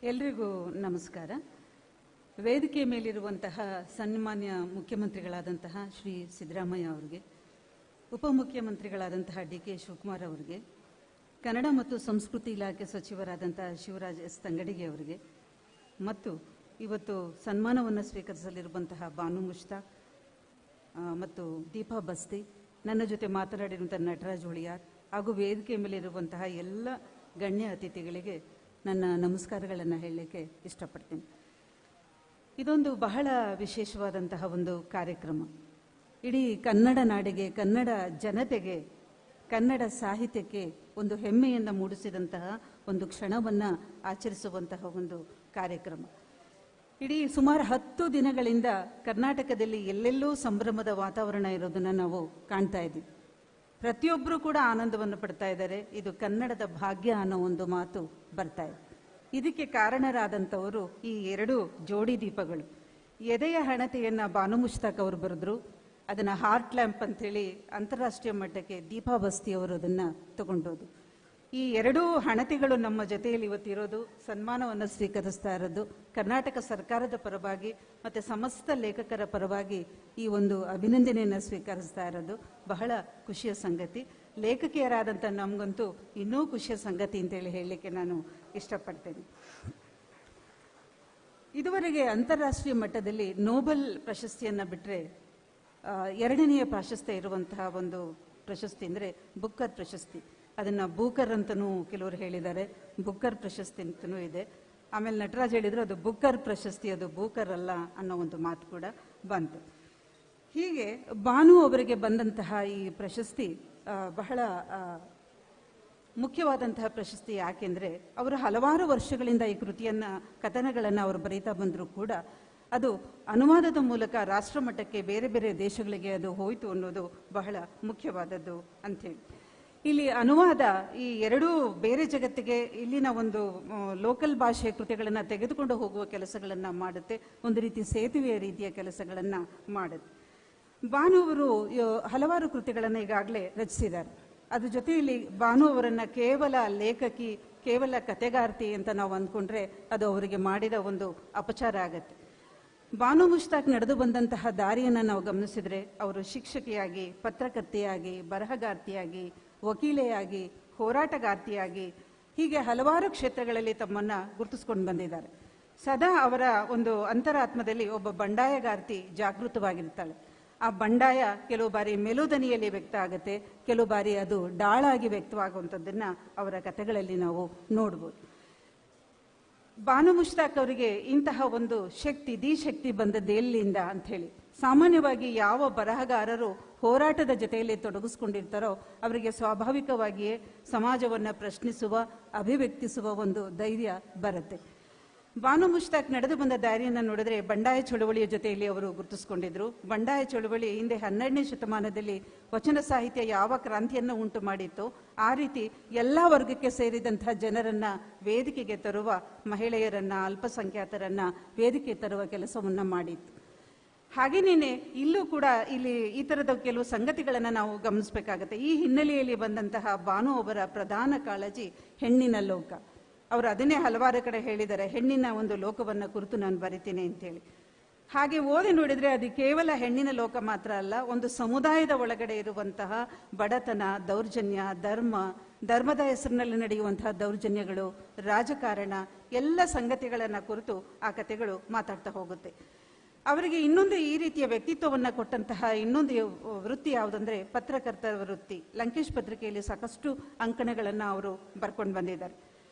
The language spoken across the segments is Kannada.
ಎಲ್ರಿಗೂ ನಮಸ್ಕಾರ. ವೇದಿಕೆ ಮೇಲಿರುವಂತಹ ಸನ್ಮಾನ್ಯ ಮುಖ್ಯಮಂತ್ರಿಗಳಾದಂತಹ ಶ್ರೀ ಸಿದ್ದರಾಮಯ್ಯ ಅವರಿಗೆ, ಉಪಮುಖ್ಯಮಂತ್ರಿಗಳಾದಂತಹ ಡಿ.ಕೆ. ಶಿವಕುಮಾರ್ ಅವರಿಗೆ, ಕನ್ನಡ ಮತ್ತು ಸಂಸ್ಕೃತಿ ಇಲಾಖೆ ಸಚಿವರಾದಂತಹ ಶಿವರಾಜ್ ಎಸ್ ತಂಗಡಿಗೆ ಅವರಿಗೆ ಮತ್ತು ಇವತ್ತು ಸನ್ಮಾನವನ್ನು ಸ್ವೀಕರಿಸಲಿರುವಂತಹ ಬಾನು ಮುಷ್ತಾಕ್ ಮತ್ತು ದೀಪಾ ಬಸ್ತಿ, ನನ್ನ ಜೊತೆ ಮಾತನಾಡಿರುವಂತಹ ನಟರಾಜ್ ಹುಳಿಯಾರ್ ಹಾಗೂ ವೇದಿಕೆ ಮೇಲಿರುವಂತಹ ಎಲ್ಲ ಗಣ್ಯ ಅತಿಥಿಗಳಿಗೆ ನನ್ನ ನಮಸ್ಕಾರಗಳನ್ನು ಹೇಳಲಿಕ್ಕೆ ಇಷ್ಟಪಡ್ತೀನಿ. ಇದೊಂದು ಬಹಳ ವಿಶೇಷವಾದಂತಹ ಒಂದು ಕಾರ್ಯಕ್ರಮ. ಇಡೀ ಕನ್ನಡ ನಾಡಿಗೆ, ಕನ್ನಡ ಜನತೆಗೆ, ಕನ್ನಡ ಸಾಹಿತ್ಯಕ್ಕೆ ಒಂದು ಹೆಮ್ಮೆಯನ್ನು ಮೂಡಿಸಿದಂತಹ ಒಂದು ಕ್ಷಣವನ್ನು ಆಚರಿಸುವಂತಹ ಒಂದು ಕಾರ್ಯಕ್ರಮ. ಇಡೀ ಸುಮಾರು 10 ದಿನಗಳಿಂದ ಕರ್ನಾಟಕದಲ್ಲಿ ಎಲ್ಲೆಲ್ಲೂ ಸಂಭ್ರಮದ ವಾತಾವರಣ ಇರೋದನ್ನು ನಾವು ಕಾಣ್ತಾ ಇದ್ದೀವಿ. ಪ್ರತಿಯೊಬ್ಬರು ಕೂಡ ಆನಂದವನ್ನು ಪಡ್ತಾ ಇದ್ದಾರೆ. ಇದು ಕನ್ನಡದ ಭಾಗ್ಯ ಅನ್ನೋ ಒಂದು ಮಾತು ಬರ್ತಾ ಇದೆ. ಇದಕ್ಕೆ ಕಾರಣರಾದಂಥವರು ಈ 2 ಜೋಡಿ ದೀಪಗಳು. ಎದೆಯ ಹಣತೆಯನ್ನು ಬಾನು ಮುಷ್ತಾಕ್ ಅವರು ಬರೆದ್ರು, ಅದನ್ನು ಹಾರ್ಟ್ ಲ್ಯಾಂಪ್ ಅಂತೇಳಿ ಅಂತಾರಾಷ್ಟ್ರೀಯ ಮಟ್ಟಕ್ಕೆ ದೀಪಾ ಬಸ್ತಿ ಅವರು ಅದನ್ನು ತಗೊಂಡೋದು. ಈ 2 ಹಣತೆಗಳು ನಮ್ಮ ಜೊತೆಯಲ್ಲಿ ಇವತ್ತಿರೋದು, ಸನ್ಮಾನವನ್ನು ಸ್ವೀಕರಿಸ್ತಾ ಇರೋದು ಕರ್ನಾಟಕ ಸರ್ಕಾರದ ಪರವಾಗಿ ಮತ್ತು ಸಮಸ್ತ ಲೇಖಕರ ಪರವಾಗಿ ಈ ಒಂದು ಅಭಿನಂದನೆಯನ್ನು ಸ್ವೀಕರಿಸ್ತಾ ಇರೋದು ಬಹಳ ಖುಷಿಯ ಸಂಗತಿ. ಲೇಖಕಿಯರಾದಂಥ ನಮಗಂತೂ ಇನ್ನೂ ಖುಷಿಯ ಸಂಗತಿ ಅಂತೇಳಿ ಹೇಳಲಿಕ್ಕೆ ನಾನು ಇಷ್ಟಪಡ್ತೇನೆ. ಇದುವರೆಗೆ ಅಂತಾರಾಷ್ಟ್ರೀಯ ಮಟ್ಟದಲ್ಲಿ ನೋಬೆಲ್ ಪ್ರಶಸ್ತಿಯನ್ನು ಬಿಟ್ಟರೆ 2ನೆಯ ಪ್ರಾಶಸ್ತ್ಯ ಇರುವಂತಹ ಒಂದು ಪ್ರಶಸ್ತಿ ಅಂದರೆ ಬುಕ್ಕರ್ ಪ್ರಶಸ್ತಿ. ಅದನ್ನು ಬೂಕರ್ ಅಂತಲೂ ಕೆಲವರು ಹೇಳಿದ್ದಾರೆ, ಬುಕ್ಕರ್ ಪ್ರಶಸ್ತಿ ಅಂತಲೂ ಇದೆ. ಆಮೇಲೆ ನಟರಾಜ್ ಹೇಳಿದ್ರು ಅದು ಬುಕ್ಕರ್ ಪ್ರಶಸ್ತಿ, ಅದು ಬೂಕರ್ ಅಲ್ಲ ಅನ್ನೋ ಒಂದು ಮಾತು ಕೂಡ ಬಂತು. ಹೀಗೆ ಬಾನು ಅವರಿಗೆ ಬಂದಂತಹ ಈ ಪ್ರಶಸ್ತಿ ಬಹಳ ಮುಖ್ಯವಾದಂತಹ ಪ್ರಶಸ್ತಿ. ಯಾಕೆಂದರೆ ಅವರು ಹಲವಾರು ವರ್ಷಗಳಿಂದ ಈ ಕೃತಿಯನ್ನು, ಕಥನಗಳನ್ನು ಅವರು ಬರೀತಾ ಬಂದರೂ ಕೂಡ ಅದು ಅನುವಾದದ ಮೂಲಕ ರಾಷ್ಟ್ರ ಮಟ್ಟಕ್ಕೆ, ಬೇರೆ ಬೇರೆ ದೇಶಗಳಿಗೆ ಅದು ಹೋಯಿತು ಅನ್ನೋದು ಬಹಳ ಮುಖ್ಯವಾದದ್ದು ಅಂಥೇಳಿ. ಇಲ್ಲಿ ಅನುವಾದ ಈ 2 ಬೇರೆ ಜಗತ್ತಿಗೆ ಇಲ್ಲಿನ ಒಂದು ಲೋಕಲ್ ಭಾಷೆಯ ಕೃತಿಗಳನ್ನು ತೆಗೆದುಕೊಂಡು ಹೋಗುವ ಕೆಲಸಗಳನ್ನು ಮಾಡುತ್ತೆ, ಒಂದು ರೀತಿ ಸೇತುವೆಯ ರೀತಿಯ ಕೆಲಸಗಳನ್ನು ಮಾಡುತ್ತೆ. ಬಾನು ಅವರು ಹಲವಾರು ಕೃತಿಗಳನ್ನು ಈಗಾಗಲೇ ರಚಿಸಿದ್ದಾರೆ. ಅದ್ರ ಜೊತೆಯಲ್ಲಿ ಬಾನು ಅವರನ್ನು ಕೇವಲ ಲೇಖಕಿ, ಕೇವಲ ಕಥೆಗಾರ್ತಿ ಅಂತ ನಾವು ಅಂದ್ಕೊಂಡ್ರೆ ಅದು ಅವರಿಗೆ ಮಾಡಿದ ಒಂದು ಅಪಚಾರ ಆಗತ್ತೆ. ಬಾನು ಮುಷ್ತಾಕ್ ನಡೆದು ಬಂದಂತಹ ದಾರಿಯನ್ನು ನಾವು ಗಮನಿಸಿದರೆ ಅವರು ಶಿಕ್ಷಕಿಯಾಗಿ, ಪತ್ರಕರ್ತೆಯಾಗಿ, ಬರಹಗಾರ್ತಿಯಾಗಿ, ವಕೀಲೆಯಾಗಿ, ಹೋರಾಟಗಾರ್ತಿಯಾಗಿ ಹೀಗೆ ಹಲವಾರು ಕ್ಷೇತ್ರಗಳಲ್ಲಿ ತಮ್ಮನ್ನು ಗುರುತಿಸ್ಕೊಂಡು ಬಂದಿದ್ದಾರೆ. ಸದಾ ಅವರ ಒಂದು ಅಂತರಾತ್ಮದಲ್ಲಿ ಒಬ್ಬ ಬಂಡಾಯಗಾರ್ತಿ ಜಾಗೃತವಾಗಿರ್ತಾಳೆ. ಆ ಬಂಡಾಯ ಕೆಲವು ಬಾರಿ ಮೆಲುದನಿಯಲ್ಲಿ ವ್ಯಕ್ತ ಆಗುತ್ತೆ, ಕೆಲವು ಬಾರಿ ಅದು ಡಾಳಾಗಿ ವ್ಯಕ್ತವಾಗುವಂಥದ್ದನ್ನು ಅವರ ಕಥೆಗಳಲ್ಲಿ ನಾವು ನೋಡ್ಬೋದು. ಬಾನು ಮುಷ್ತಾಕ್ ಅವರಿಗೆ ಇಂತಹ ಒಂದು ಶಕ್ತಿ, ಶಕ್ತಿ ಬಂದದ್ದು ಎಲ್ಲಿಂದ ಅಂಥೇಳಿ, ಸಾಮಾನ್ಯವಾಗಿ ಯಾವ ಬರಹಗಾರರು ಹೋರಾಟದ ಜೊತೆಯಲ್ಲಿ ತೊಡಗಿಸ್ಕೊಂಡಿರ್ತಾರೋ ಅವರಿಗೆ ಸ್ವಾಭಾವಿಕವಾಗಿಯೇ ಸಮಾಜವನ್ನು ಪ್ರಶ್ನಿಸುವ, ಅಭಿವ್ಯಕ್ತಿಸುವ ಒಂದು ಧೈರ್ಯ ಬರುತ್ತೆ. ಬಾನು ಮುಷ್ತಾಕ್ ನಡೆದು ಬಂದ ದಾರಿಯನ್ನು ನೋಡಿದ್ರೆ ಬಂಡಾಯ ಚಳುವಳಿಯ ಜೊತೆಯಲ್ಲಿ ಅವರು ಗುರುತಿಸ್ಕೊಂಡಿದ್ರು. ಬಂಡಾಯ ಚಳುವಳಿ ಹಿಂದೆ 12ನೇ ಶತಮಾನದಲ್ಲಿ ವಚನ ಸಾಹಿತ್ಯ ಯಾವ ಕ್ರಾಂತಿಯನ್ನು ಉಂಟು ಮಾಡಿತ್ತು, ಆ ರೀತಿ ಎಲ್ಲ ವರ್ಗಕ್ಕೆ ಸೇರಿದಂತಹ ಜನರನ್ನ ವೇದಿಕೆಗೆ ತರುವ, ಮಹಿಳೆಯರನ್ನ, ಅಲ್ಪಸಂಖ್ಯಾತರನ್ನ ವೇದಿಕೆ ತರುವ ಕೆಲಸವನ್ನ ಮಾಡಿತ್ತು. ಹಾಗೇನೇನೆ ಇಲ್ಲೂ ಕೂಡ ಇಲ್ಲಿ ಈ ಥರದ ಕೆಲವು ಸಂಗತಿಗಳನ್ನು ನಾವು ಗಮನಿಸಬೇಕಾಗತ್ತೆ. ಈ ಹಿನ್ನೆಲೆಯಲ್ಲಿ ಬಂದಂತಹ ಬಾನು ಅವರ ಪ್ರಧಾನ ಕಾಳಜಿ ಹೆಣ್ಣಿನ ಲೋಕ. ಅವರು ಅದನ್ನೇ ಹಲವಾರು ಕಡೆ ಹೇಳಿದ್ದಾರೆ, ಹೆಣ್ಣಿನ ಒಂದು ಲೋಕವನ್ನು ಕುರಿತು ನಾನು ಬರಿತೀನಿ ಅಂತೇಳಿ. ಹಾಗೆ ಓದಿ ನೋಡಿದರೆ ಅದು ಕೇವಲ ಹೆಣ್ಣಿನ ಲೋಕ ಮಾತ್ರ ಅಲ್ಲ, ಒಂದು ಸಮುದಾಯದ ಒಳಗಡೆ ಇರುವಂತಹ ಬಡತನ, ದೌರ್ಜನ್ಯ, ಧರ್ಮದ ಹೆಸರಿನಲ್ಲಿ ನಡೆಯುವಂತಹ ದೌರ್ಜನ್ಯಗಳು, ರಾಜಕಾರಣ, ಎಲ್ಲ ಸಂಗತಿಗಳನ್ನು ಕುರಿತು ಆ ಕಥೆಗಳು ಮಾತಾಡ್ತಾ ಹೋಗುತ್ತೆ. ಅವರಿಗೆ ಇನ್ನೊಂದು ಈ ರೀತಿಯ ವ್ಯಕ್ತಿತ್ವವನ್ನು ಕೊಟ್ಟಂತಹ ಇನ್ನೊಂದು ವೃತ್ತಿ ಯಾವುದಂದ್ರೆ ಪತ್ರಕರ್ತರ ವೃತ್ತಿ. ಲಂಕೇಶ್ ಪತ್ರಿಕೆಯಲ್ಲಿ ಸಾಕಷ್ಟು ಅಂಕಣಗಳನ್ನು ಅವರು ಬರ್ಕೊಂಡು ಬಂದಿದ್ದಾರೆ.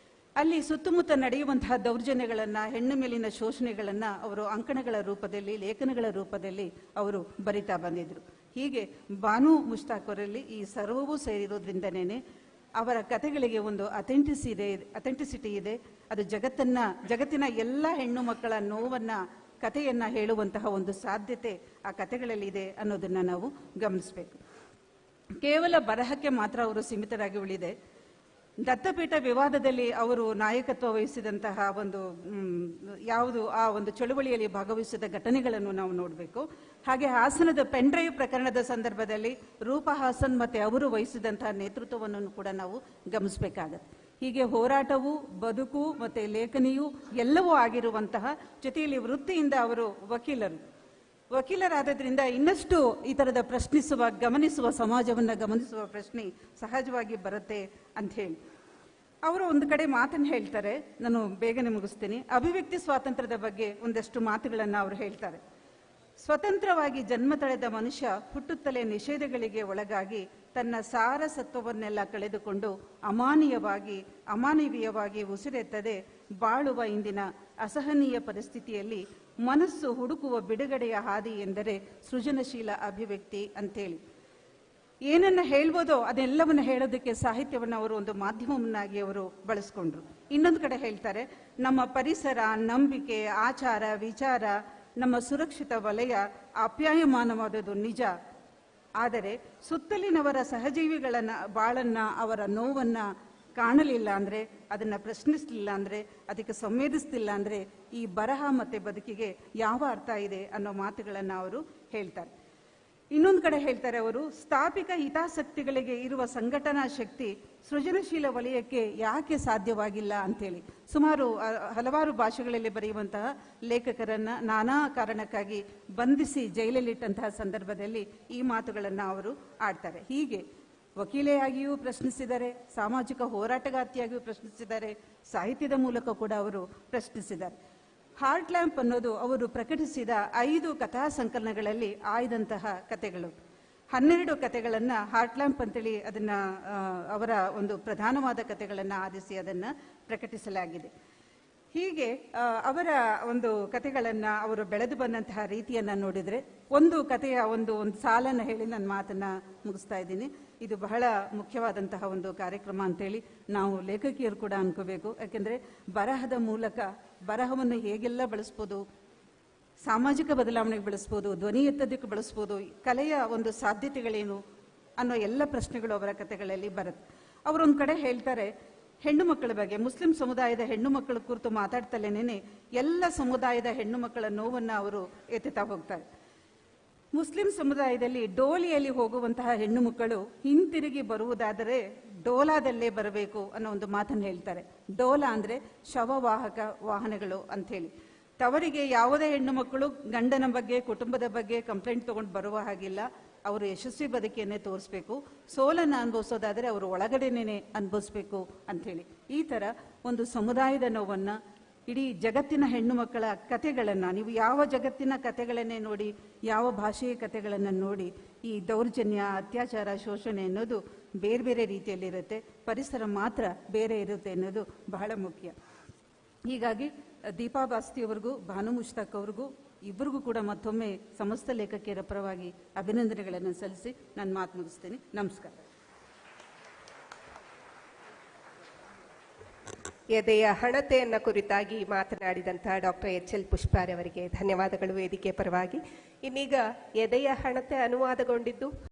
ಅಲ್ಲಿ ಸುತ್ತಮುತ್ತ ನಡೆಯುವಂತಹ ದೌರ್ಜನ್ಯಗಳನ್ನು, ಹೆಣ್ಣು ಮೇಲಿನ ಶೋಷಣೆಗಳನ್ನು ಅವರು ಅಂಕಣಗಳ ರೂಪದಲ್ಲಿ, ಲೇಖನಗಳ ರೂಪದಲ್ಲಿ ಅವರು ಬರಿತಾ ಬಂದಿದ್ರು. ಹೀಗೆ ಬಾನು ಮುಷ್ತಾಕ್ ಅವರಲ್ಲಿ ಈ ಸರ್ವವೂ ಸೇರಿರೋದ್ರಿಂದನೇ ಅವರ ಕಥೆಗಳಿಗೆ ಒಂದು ಅಥೆಂಟಿಸಿಟಿ ಇದೆ. ಅದು ಜಗತ್ತಿನ ಎಲ್ಲ ಹೆಣ್ಣು ಮಕ್ಕಳ ನೋವನ್ನು, ಕಥೆಯನ್ನು ಹೇಳುವಂತಹ ಒಂದು ಸಾಧ್ಯತೆ ಆ ಕಥೆಗಳಲ್ಲಿ ಇದೆ ಅನ್ನೋದನ್ನು ನಾವು ಗಮನಿಸಬೇಕು. ಕೇವಲ ಬರಹಕ್ಕೆ ಮಾತ್ರ ಅವರು ಸೀಮಿತರಾಗಿ ಉಳಿದೆ. ದತ್ತಪೀಠ ವಿವಾದದಲ್ಲಿ ಅವರು ನಾಯಕತ್ವ ವಹಿಸಿದಂತಹ ಒಂದು ಯಾವುದು ಆ ಒಂದು ಚಳುವಳಿಯಲ್ಲಿ ಭಾಗವಹಿಸಿದ ಘಟನೆಗಳನ್ನು ನಾವು ನೋಡಬೇಕು. ಹಾಗೆ ಹಾಸನದ ಪೆನ್ಡ್ರೈವ್ ಪ್ರಕರಣದ ಸಂದರ್ಭದಲ್ಲಿ ರೂಪಾ ಹಾಸನ್ ಮತ್ತೆ ಅವರು ವಹಿಸಿದಂತಹ ನೇತೃತ್ವವನ್ನು ಕೂಡ ನಾವು ಗಮನಿಸಬೇಕಾಗತ್ತೆ. ಹೀಗೆ ಹೋರಾಟವು ಬದುಕು ಮತ್ತು ಲೇಖನಿಯೂ ಎಲ್ಲವೂ ಆಗಿರುವಂತಹ, ಜೊತೆಯಲ್ಲಿ ವೃತ್ತಿಯಿಂದ ಅವರು ವಕೀಲರಾದದ್ರಿಂದ ಇನ್ನಷ್ಟು ಈ ಥರದ ಗಮನಿಸುವ ಸಮಾಜವನ್ನು ಗಮನಿಸುವ ಪ್ರಶ್ನೆ ಸಹಜವಾಗಿ ಬರುತ್ತೆ ಅಂತ ಹೇಳಿ ಅವರು ಒಂದು ಕಡೆ ಮಾತನ್ನು ಹೇಳ್ತಾರೆ. ನಾನು ಬೇಗನೆ ಮುಗಿಸ್ತೀನಿ. ಅಭಿವ್ಯಕ್ತಿ ಸ್ವಾತಂತ್ರ್ಯದ ಬಗ್ಗೆ ಒಂದಷ್ಟು ಮಾತುಗಳನ್ನು ಅವರು ಹೇಳ್ತಾರೆ. ಸ್ವತಂತ್ರವಾಗಿ ಜನ್ಮ ತಳೆದ ಮನುಷ್ಯ ಹುಟ್ಟುತ್ತಲೇ ನಿಷೇಧಗಳಿಗೆ ಒಳಗಾಗಿ ತನ್ನ ಸಾರಸತ್ವವನ್ನೆಲ್ಲ ಕಳೆದುಕೊಂಡು ಅಮಾನವೀಯವಾಗಿ ಉಸಿರೆತ್ತದೆ ಬಾಳುವ ಇಂದಿನ ಅಸಹನೀಯ ಪರಿಸ್ಥಿತಿಯಲ್ಲಿ ಮನಸ್ಸು ಹುಡುಕುವ ಬಿಡುಗಡೆಯ ಹಾದಿ ಎಂದರೆ ಸೃಜನಶೀಲ ಅಭಿವ್ಯಕ್ತಿ ಅಂತೇಳಿ ಏನನ್ನ ಹೇಳ್ಬೋದೋ ಅದೆಲ್ಲವನ್ನ ಹೇಳೋದಕ್ಕೆ ಸಾಹಿತ್ಯವನ್ನು ಅವರು ಒಂದು ಮಾಧ್ಯಮವನ್ನಾಗಿ ಅವರು ಬಳಸ್ಕೊಂಡ್ರು. ಇನ್ನೊಂದು ಕಡೆ ಹೇಳ್ತಾರೆ, ನಮ್ಮ ಪರಿಸರ, ನಂಬಿಕೆ, ಆಚಾರ, ವಿಚಾರ, ನಮ್ಮ ಸುರಕ್ಷಿತ ವಲಯ ಆಪ್ಯಾಯಮಾನವಾದದ್ದು ನಿಜ. ಆದರೆ ಸುತ್ತಲಿನವರ ಸಹಜೀವಿಗಳ ಬಾಳನ್ನ, ಅವರ ನೋವನ್ನ ಕಾಣಲಿಲ್ಲ ಅಂದರೆ, ಅದನ್ನು ಪ್ರಶ್ನಿಸಲಿಲ್ಲ ಅಂದರೆ, ಅದಕ್ಕೆ ಸಂವೇದಿಸ್ತಿಲ್ಲ ಅಂದರೆ ಈ ಬರಹ ಮತ್ತು ಬದುಕಿಗೆ ಯಾವ ಅರ್ಥ ಇದೆ ಅನ್ನೋ ಮಾತುಗಳನ್ನು ಅವರು ಹೇಳ್ತಾರೆ. ಇನ್ನೊಂದು ಕಡೆ ಹೇಳ್ತಾರೆ ಅವರು, ಸ್ಥಾಪಿಕ ಹಿತಾಸಕ್ತಿಗಳಿಗೆ ಇರುವ ಸಂಘಟನಾ ಶಕ್ತಿ ಸೃಜನಶೀಲ ವಲಯಕ್ಕೆ ಯಾಕೆ ಸಾಧ್ಯವಾಗಿಲ್ಲ ಅಂತೇಳಿ ಹಲವಾರು ಭಾಷೆಗಳಲ್ಲಿ ಬರೆಯುವಂತಹ ಲೇಖಕರನ್ನ ನಾನಾ ಕಾರಣಕ್ಕಾಗಿ ಬಂಧಿಸಿ ಜೈಲಲ್ಲಿಟ್ಟಂತಹ ಸಂದರ್ಭದಲ್ಲಿ ಈ ಮಾತುಗಳನ್ನು ಅವರು ಆಡ್ತಾರೆ. ಹೀಗೆ ವಕೀಲೆಯಾಗಿಯೂ ಪ್ರಶ್ನಿಸಿದ್ದಾರೆ, ಸಾಮಾಜಿಕ ಹೋರಾಟಗಾರ್ತಿಯಾಗಿಯೂ ಪ್ರಶ್ನಿಸಿದ್ದಾರೆ, ಸಾಹಿತ್ಯದ ಮೂಲಕ ಕೂಡ ಅವರು ಪ್ರಶ್ನಿಸಿದ್ದಾರೆ. ಹಾರ್ಟ್ ಲ್ಯಾಂಪ್ ಅನ್ನೋದು ಅವರು ಪ್ರಕಟಿಸಿದ 5 ಕಥಾ ಸಂಕಲನಗಳಲ್ಲಿ ಆಯ್ದಂತಹ ಕಥೆಗಳು. 12 ಕಥೆಗಳನ್ನು ಹಾರ್ಟ್ ಲ್ಯಾಂಪ್ ಅಂತೇಳಿ ಅದನ್ನ ಅವರ ಒಂದು ಪ್ರಧಾನವಾದ ಕಥೆಗಳನ್ನು ಆರಿಸಿ ಅದನ್ನು ಪ್ರಕಟಿಸಲಾಗಿದೆ. ಹೀಗೆ ಅವರ ಒಂದು ಕಥೆಗಳನ್ನು ಅವರು ಬೆಳೆದು ಬಂದಂತಹ ರೀತಿಯನ್ನು ನೋಡಿದರೆ, ಒಂದು ಕಥೆಯ ಒಂದು ಸಾಲನ್ನು ಹೇಳಿ ನನ್ನ ಮಾತನ್ನು ಮುಗಿಸ್ತಾ ಇದ್ದೀನಿ. ಇದು ಬಹಳ ಮುಖ್ಯವಾದಂತಹ ಒಂದು ಕಾರ್ಯಕ್ರಮ ಅಂತೇಳಿ ನಾವು ಲೇಖಕಿಯರು ಕೂಡ ಅನ್ಕೋಬೇಕು. ಯಾಕೆಂದರೆ ಬರಹದ ಮೂಲಕ ಬರಹವನ್ನು ಹೇಗೆಲ್ಲ ಬಳಸ್ಬೋದು, ಸಾಮಾಜಿಕ ಬದಲಾವಣೆಗೆ ಬಳಸ್ಬೋದು, ಧ್ವನಿ ಎತ್ತೋದಕ್ಕೆ ಬಳಸ್ಬೋದು, ಕಲೆಯ ಒಂದು ಸಾಧ್ಯತೆಗಳೇನು ಅನ್ನೋ ಎಲ್ಲ ಪ್ರಶ್ನೆಗಳು ಅವರ ಕಥೆಗಳಲ್ಲಿ ಬರುತ್ತೆ. ಅವರೊಂದು ಕಡೆ ಹೇಳ್ತಾರೆ, ಹೆಣ್ಣು ಮಕ್ಕಳ ಬಗ್ಗೆ, ಮುಸ್ಲಿಂ ಸಮುದಾಯದ ಹೆಣ್ಣು ಮಕ್ಕಳ ಕುರಿತು ಮಾತಾಡ್ತಲೇನೆ ಎಲ್ಲ ಸಮುದಾಯದ ಹೆಣ್ಣು ಮಕ್ಕಳ ನೋವನ್ನು ಅವರು ಎತ್ತುತ್ತಾ ಹೋಗ್ತಾರೆ. ಮುಸ್ಲಿಂ ಸಮುದಾಯದಲ್ಲಿ ಡೋಲಿಯಲ್ಲಿ ಹೋಗುವಂತಹ ಹೆಣ್ಣು ಮಕ್ಕಳು ಹಿಂತಿರುಗಿ ಬರುವುದಾದರೆ ಡೋಲಾದಲ್ಲೇ ಬರಬೇಕು ಅನ್ನೋ ಒಂದು ಮಾತನ್ನು ಹೇಳ್ತಾರೆ. ಡೋಲಾ ಅಂದರೆ ಶವವಾಹಕ ವಾಹನಗಳು ಅಂಥೇಳಿ. ತವರಿಗೆ ಯಾವುದೇ ಹೆಣ್ಣು ಮಕ್ಕಳು ಗಂಡನ ಬಗ್ಗೆ, ಕುಟುಂಬದ ಬಗ್ಗೆ ಕಂಪ್ಲೇಂಟ್ ತಗೊಂಡು ಬರುವ ಹಾಗಿಲ್ಲ. ಅವರು ಯಶಸ್ವಿ ಬದುಕಿಯನ್ನೇ ತೋರಿಸ್ಬೇಕು. ಸೋಲನ್ನು ಅನುಭವಿಸೋದಾದರೆ ಅವರು ಒಳಗಡೆನೇ ಅನುಭವಿಸ್ಬೇಕು ಅಂಥೇಳಿ ಈ ಥರ ಒಂದು ಸಮುದಾಯದ ನೋವನ್ನು, ಇಡೀ ಜಗತ್ತಿನ ಹೆಣ್ಣು ಮಕ್ಕಳ ಕಥೆಗಳನ್ನು, ನೀವು ಯಾವ ಜಗತ್ತಿನ ಕಥೆಗಳನ್ನೇ ನೋಡಿ, ಯಾವ ಭಾಷೆಯ ಕಥೆಗಳನ್ನು ನೋಡಿ, ಈ ದೌರ್ಜನ್ಯ, ಅತ್ಯಾಚಾರ, ಶೋಷಣೆ ಅನ್ನೋದು ಬೇರೆ ಬೇರೆ ರೀತಿಯಲ್ಲಿರುತ್ತೆ. ಪರಿಸರ ಮಾತ್ರ ಬೇರೆ ಇರುತ್ತೆ ಅನ್ನೋದು ಬಹಳ ಮುಖ್ಯ. ಹೀಗಾಗಿ ದೀಪಾ ಬಾಸ್ತಿಯವರಿಗೂ ಭಾನು ಮುಷ್ತಾಕ್ ಅವ್ರಿಗೂ ಇಬ್ಬರಿಗೂ ಕೂಡ ಮತ್ತೊಮ್ಮೆ ಸಮಸ್ತ ಲೇಖಕಿಯರ ಪರವಾಗಿ ಅಭಿನಂದನೆಗಳನ್ನು ಸಲ್ಲಿಸಿ ನನ್ನ ಮಾತು ಮುಗಿಸ್ತೇನೆ. ನಮಸ್ಕಾರ. ಎದೆಯ ಹಣತೆಯನ್ನ ಕುರಿತಾಗಿ ಮಾತನಾಡಿದಂತಹ ಡಾಕ್ಟರ್ ಎಚ್.ಎಲ್. ಪುಷ್ಪಾರವರಿಗೆ ಧನ್ಯವಾದಗಳು ವೇದಿಕೆ ಪರವಾಗಿ. ಇನ್ನೀಗ ಎದೆಯ ಹಣತೆ ಅನುವಾದಗೊಂಡಿದ್ದು